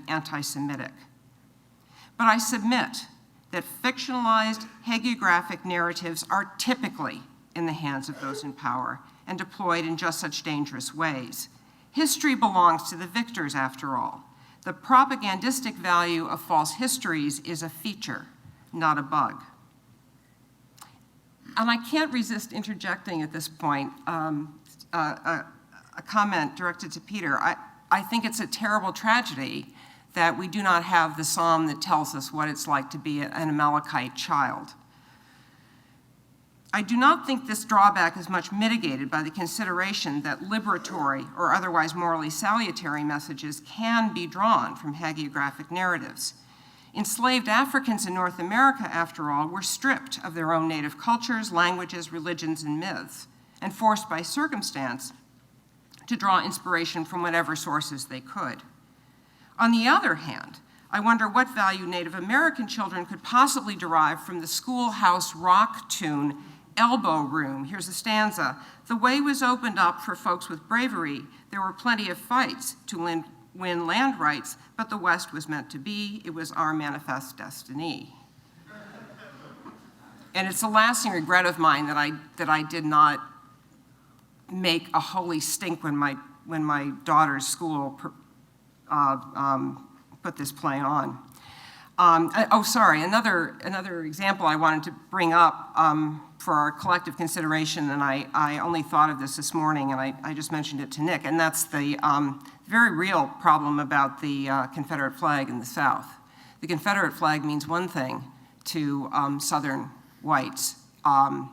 anti-Semitic. But I submit that fictionalized hagiographic narratives are typically in the hands of those in power and deployed in just such dangerous ways. History belongs to the victors, after all. The propagandistic value of false histories is a feature, not a bug. And I can't resist interjecting at this point a comment directed to Peter. I think it's a terrible tragedy that we do not have the psalm that tells us what it's like to be an Amalekite child. I do not think this drawback is much mitigated by the consideration that liberatory or otherwise morally salutary messages can be drawn from hagiographic narratives. Enslaved Africans in North America, after all, were stripped of their own native cultures, languages, religions, and myths, and forced by circumstance to draw inspiration from whatever sources they could. On the other hand, I wonder what value Native American children could possibly derive from the schoolhouse rock tune, Elbow Room. Here's a stanza. The way was opened up for folks with bravery. There were plenty of fights to win land rights, but the West was meant to be. It was our manifest destiny. And it's a lasting regret of mine that I did not make a holy stink when my daughter's school put this play on. Another example I wanted to bring up for our collective consideration, and I only thought of this morning, and I just mentioned it to Nick, and that's the very real problem about the Confederate flag in the South. The Confederate flag means one thing to Southern whites. I'm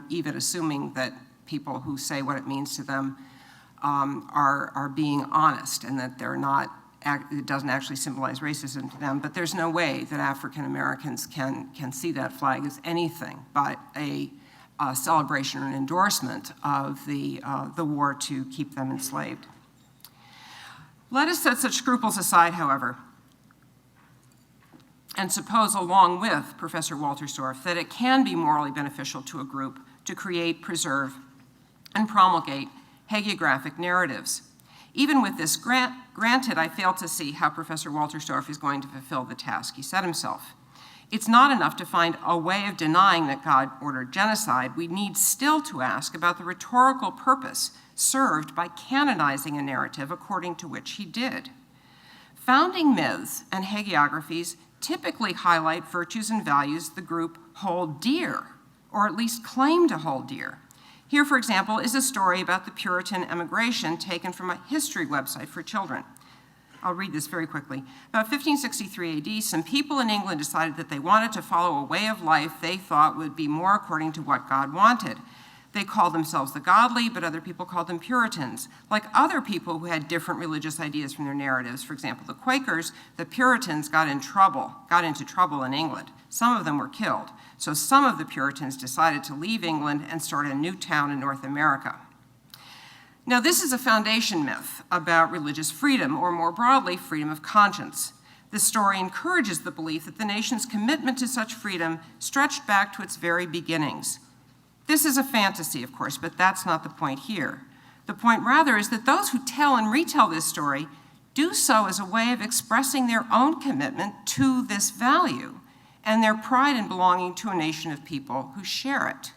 even assuming that people who say what it means to them are being honest, and that it doesn't actually symbolize racism to them, but there's no way that African Americans can see that flag as anything but a celebration or an endorsement of the war to keep them enslaved. Let us set such scruples aside, however, and suppose, along with Professor Wolterstorff, that it can be morally beneficial to a group to create, preserve, and promulgate hagiographic narratives. Even with this granted, I fail to see how Professor Wolterstorff is going to fulfill the task he set himself. It's not enough to find a way of denying that God ordered genocide. We need still to ask about the rhetorical purpose served by canonizing a narrative according to which he did. Founding myths and hagiographies typically highlight virtues and values the group hold dear, or at least claim to hold dear. Here, for example, is a story about the Puritan emigration taken from a history website for children. I'll read this very quickly. About 1563 AD, some people in England decided that they wanted to follow a way of life they thought would be more according to what God wanted. They called themselves the godly, but other people called them Puritans. Like other people who had different religious ideas from their narratives, for example, the Quakers, the Puritans got into trouble in England. Some of them were killed. So some of the Puritans decided to leave England and start a new town in North America. Now, this is a foundation myth about religious freedom, or more broadly, freedom of conscience. This story encourages the belief that the nation's commitment to such freedom stretched back to its very beginnings. This is a fantasy, of course, but that's not the point here. The point, rather, is that those who tell and retell this story do so as a way of expressing their own commitment to this value and their pride in belonging to a nation of people who share it.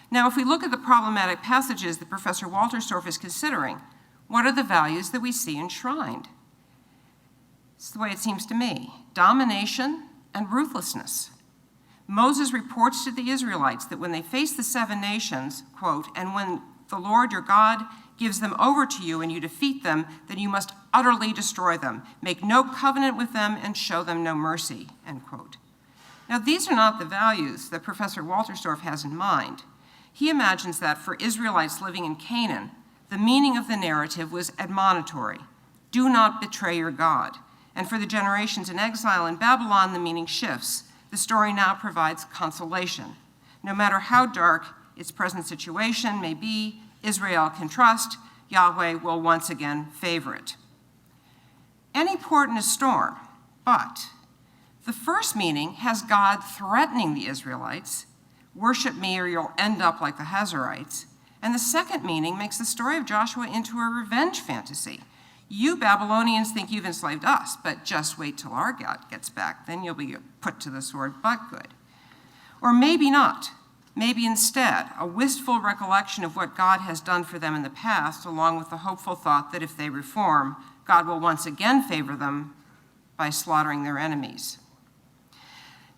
Now, if we look at the problematic passages that Professor Wolterstorff is considering, what are the values that we see enshrined? It's the way it seems to me: domination and ruthlessness. Moses reports to the Israelites that when they face the 7 nations, quote, "and when the Lord your God gives them over to you and you defeat them, then you must utterly destroy them, make no covenant with them, and show them no mercy," end quote. Now, these are not the values that Professor Wolterstorff has in mind. He imagines that for Israelites living in Canaan, the meaning of the narrative was admonitory: do not betray your God. And for the generations in exile in Babylon, the meaning shifts. The story now provides consolation. No matter how dark its present situation may be, Israel can trust Yahweh will once again favor it. Any port in a storm, but the first meaning has God threatening the Israelites: worship me or you'll end up like the Hazarites. And the second meaning makes the story of Joshua into a revenge fantasy. You Babylonians think you've enslaved us, but just wait till our God gets back. Then you'll be put to the sword, but good. Or maybe not. Maybe instead, a wistful recollection of what God has done for them in the past, along with the hopeful thought that if they reform, God will once again favor them by slaughtering their enemies.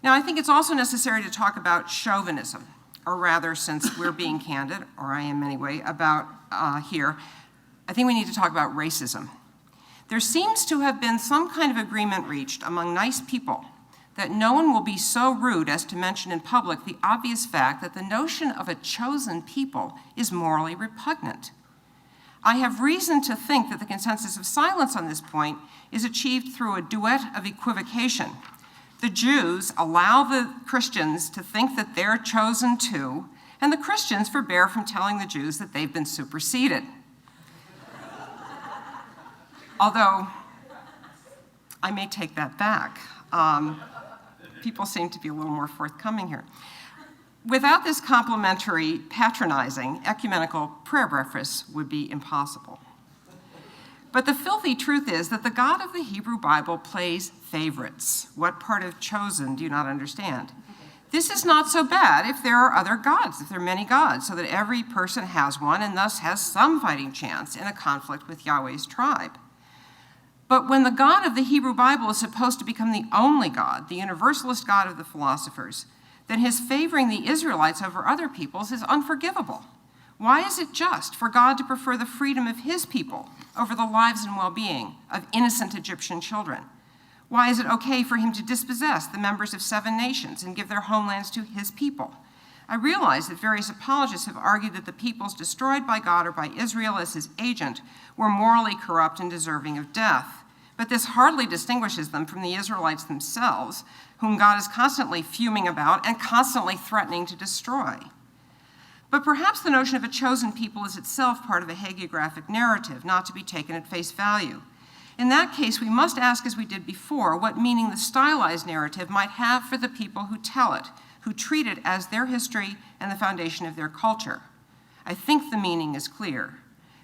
Now, I think it's also necessary to talk about chauvinism, or rather, since we're being candid, or I am anyway, about here, I think we need to talk about racism. There seems to have been some kind of agreement reached among nice people that no one will be so rude as to mention in public the obvious fact that the notion of a chosen people is morally repugnant. I have reason to think that the consensus of silence on this point is achieved through a duet of equivocation. The Jews allow the Christians to think that they're chosen too, and the Christians forbear from telling the Jews that they've been superseded. Although, I may take that back. People seem to be a little more forthcoming here. Without this complimentary, patronizing, ecumenical prayer breakfast would be impossible. But the filthy truth is that the God of the Hebrew Bible plays favorites. What part of chosen do you not understand? This is not so bad if there are other gods, if there are many gods, so that every person has one and thus has some fighting chance in a conflict with Yahweh's tribe. But when the God of the Hebrew Bible is supposed to become the only God, the universalist God of the philosophers, then his favoring the Israelites over other peoples is unforgivable. Why is it just for God to prefer the freedom of his people over the lives and well-being of innocent Egyptian children? Why is it okay for him to dispossess the members of 7 nations and give their homelands to his people? I realize that various apologists have argued that the peoples destroyed by God or by Israel as his agent were morally corrupt and deserving of death. But this hardly distinguishes them from the Israelites themselves, whom God is constantly fuming about and constantly threatening to destroy. But perhaps the notion of a chosen people is itself part of a hagiographic narrative, not to be taken at face value. In that case, we must ask, as we did before, what meaning the stylized narrative might have for the people who tell it, who treat it as their history and the foundation of their culture. I think the meaning is clear.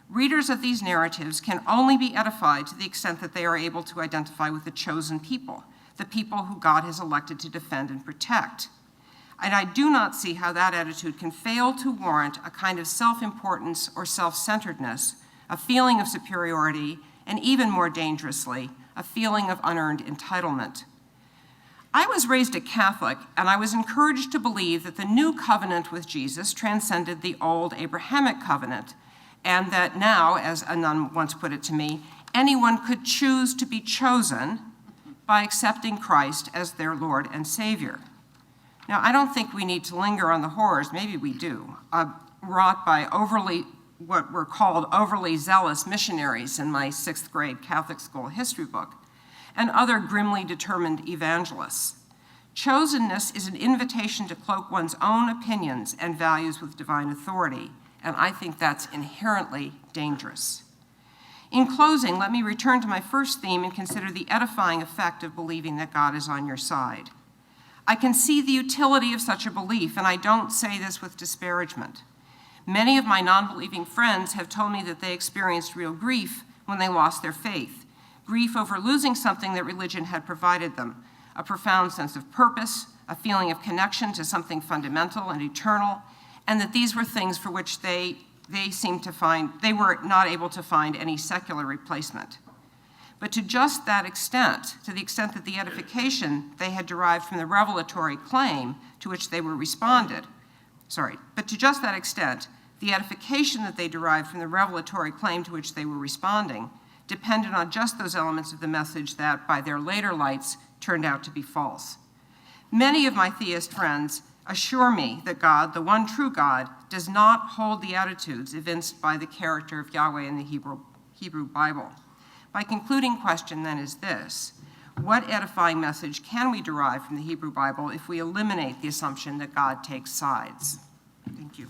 Readers of these narratives can only be edified to the extent that they are able to identify with the chosen people, the people who God has elected to defend and protect. And I do not see how that attitude can fail to warrant a kind of self-importance or self-centeredness, a feeling of superiority, and even more dangerously, a feeling of unearned entitlement. I was raised a Catholic, and I was encouraged to believe that the new covenant with Jesus transcended the old Abrahamic covenant, and that now, as a nun once put it to me, anyone could choose to be chosen by accepting Christ as their Lord and Savior. Now, I don't think we need to linger on the horrors, maybe we do, wrought by what were called overly zealous missionaries in my 6th grade Catholic school history book, and other grimly determined evangelists. Chosenness is an invitation to cloak one's own opinions and values with divine authority, and I think that's inherently dangerous. In closing, let me return to my first theme and consider the edifying effect of believing that God is on your side. I can see the utility of such a belief, and I don't say this with disparagement. Many of my non-believing friends have told me that they experienced real grief when they lost their faith, grief over losing something that religion had provided them, a profound sense of purpose, a feeling of connection to something fundamental and eternal, and that these were things for which they were not able to find any secular replacement. But to just that extent, to the extent that the edification they had derived from the revelatory claim to which they were responded, but to just that extent, the edification that they derived from the revelatory claim to which they were responding depended on just those elements of the message that, by their later lights, turned out to be false. Many of my theist friends assure me that God, the one true God, does not hold the attitudes evinced by the character of Yahweh in the Hebrew Bible. My concluding question then is this: what edifying message can we derive from the Hebrew Bible if we eliminate the assumption that God takes sides? Thank you.